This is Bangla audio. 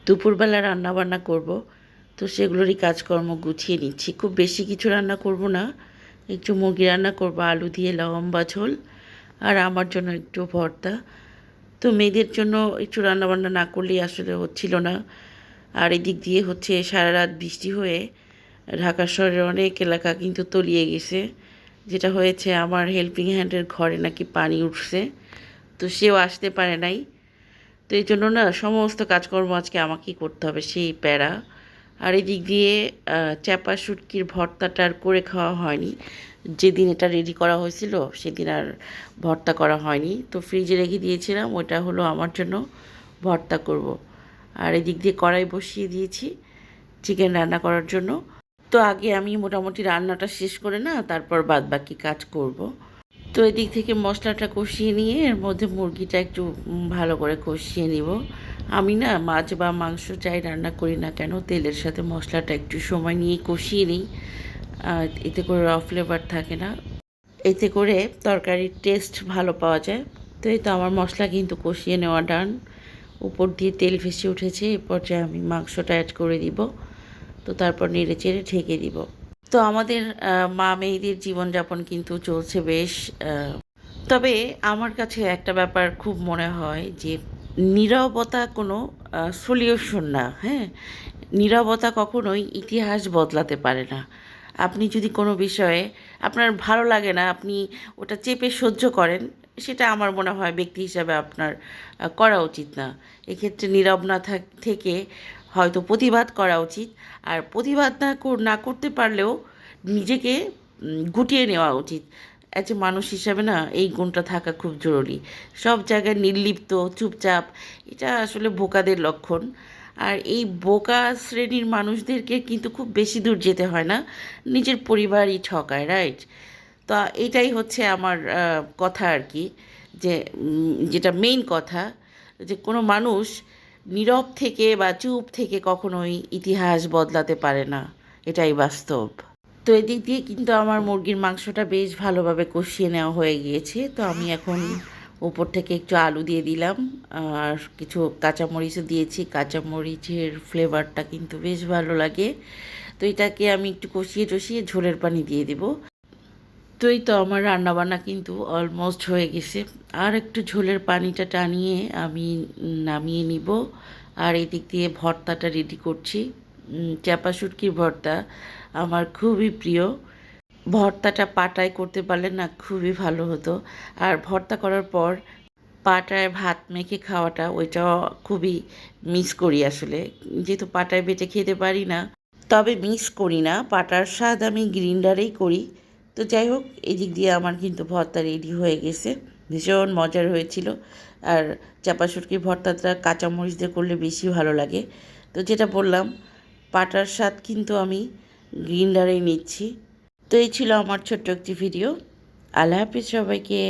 দুপুরবেলা রান্না বান্না করব, তো সেগুলোরই কাজকর্ম গুছিয়ে নিচ্ছি। খুব বেশি কিছু রান্না করব না, একটু মুরগি রান্না করব আলু দিয়ে লম্বা ঝোল, আর আমার জন্য একটু ভর্তা। তো মেয়েদের জন্য একটু রান্নাবান্না না করলেই আসলে হচ্ছিল না। আর এদিক দিয়ে হচ্ছে সারা রাত বৃষ্টি হয়ে ঢাকা শহরের অনেক এলাকা কিন্তু তলিয়ে গেছে। যেটা হয়েছে, আমার হেল্পিং হ্যান্ডের ঘরে নাকি পানি উঠছে, তো সেও আসতে পারে নাই। তো এই জন্য না সমস্ত কাজকর্ম আজকে আমাকেই করতে হবে, সেই প্যারা। আর এদিক দিয়ে চ্যাপা শুটকির ভর্তাটা আর করে খাওয়া হয়নি। যেদিন এটা রেডি করা হয়েছিল সেদিন আর ভর্তা করা হয়নি, তো ফ্রিজে রেখে দিয়েছিলাম। ওটা হলো আমার জন্য ভর্তা করব। আর এদিক দিয়ে কড়াই বসিয়ে দিয়েছি চিকেন রান্না করার জন্য। তো আগে আমি মোটামুটি রান্নাটা শেষ করে না তারপর বাদ বাকি কাজ করব। তো এদিক থেকে মশলাটা কষিয়ে নিয়ে এর মধ্যে মুরগিটা একটু ভালো করে কষিয়ে নিব। আমি না মাছ বা মাংস যাই রান্না করি না কেন, তেলের সাথে মশলাটা একটু সময় নিয়ে কষিয়ে নিই। এতে করে র ফ্লেভার থাকে না, এতে করে তরকারির টেস্ট ভালো পাওয়া যায়। তো এই তো আমার মশলা কিন্তু কষিয়ে নেওয়া ডান, উপর দিয়ে তেল ভেসে উঠেছে। এই পর্যায়ে আমি মাংসটা অ্যাড করে দিব, তো তারপর নেড়ে চেড়ে ঢেকে দিব। তো আমাদের মা মেয়েদের জীবনযাপন কিন্তু চলছে বেশ। তবে আমার কাছে একটা ব্যাপার খুব মনে হয় যে নীরবতা কোনো সলিউশন না। হ্যাঁ, নীরবতা কখনোই ইতিহাস বদলাতে পারে না। আপনি যদি কোনো বিষয়ে আপনার ভালো লাগে না, আপনি ওটা চেপে সহ্য করেন, সেটা আমার মনে হয় ব্যক্তি হিসাবে আপনার করা উচিত না। এক্ষেত্রে নীরব না থেকে হয়তো প্রতিবাদ করা উচিত। আর প্রতিবাদ না করতে পারলেও নিজেকে গুটিয়ে নেওয়া উচিত। অ্যাজ এ মানুষ হিসাবে না এই গুণটা থাকা খুব জরুরি। সব জায়গায় নির্লিপ্ত চুপচাপ, এটা আসলে বোকাদের লক্ষণ। আর এই বোকা শ্রেণীর মানুষদেরকে কিন্তু খুব বেশি দূর যেতে হয় না, নিজের পরিবারই ঠকায়, রাইট? তো এটাই হচ্ছে আমার কথা আর কি, যে যেটা মেইন কথা, যে কোনো মানুষ নীরব থেকে বা চুপ থেকে কখনোই ইতিহাস বদলাতে পারে না, এটাই বাস্তব। তো এদিক দিয়ে কিন্তু আমার মুরগির মাংসটা বেশ ভালোভাবে কষিয়ে নেওয়া হয়ে গিয়েছে। তো আমি এখন উপর থেকে একটু আলু দিয়ে দিলাম, আর কিছু কাঁচামরিচও দিয়েছি। কাঁচামরিচের ফ্লেভারটা কিন্তু বেশ ভালো লাগে। তো এটাকে আমি একটু কষিয়ে টষিয়ে ঝোলের পানি দিয়ে দিব। তো এই তো আমার রান্নাবান্না কিন্তু অলমোস্ট হয়ে গেছে। আর একটু ঝোলের পানিটা টানিয়ে আমি নামিয়ে নিব। আর এদিক দিয়ে ভর্তাটা রেডি করছি। চাপা শুটকির ভর্তা আমার খুবই প্রিয়। ভর্তাটা পাটায় করতে পারলে না খুবই ভালো হতো। আর ভর্তা করার পর পাটায় ভাত মেখে খাওয়াটা, ওইটা খুবই মিস করি আসলে। যেহেতু পাটায় বেটে খেতে পারি না, তবে মিস করি না, পাটার স্বাদ আমি গ্রিন্ডারেই করি। তো যাই হোক, এদিক দিয়ে আমার কিন্তু ভর্তা রেডি হয়ে গেছে। ভীষণ মজার হয়েছিল। আর চাপা শুটকির ভর্তাটা কাঁচামরিচ দিয়ে করলে বেশি ভালো লাগে। তো যেটা বললাম, পাটার স্বাদ কিন্তু আমি গ্রিন্ডারেই নিচ্ছি। তো এই ছিল আমার ছোট্ট একটি ভিডিও। আল্লাহ হাফিজ সবাইকে।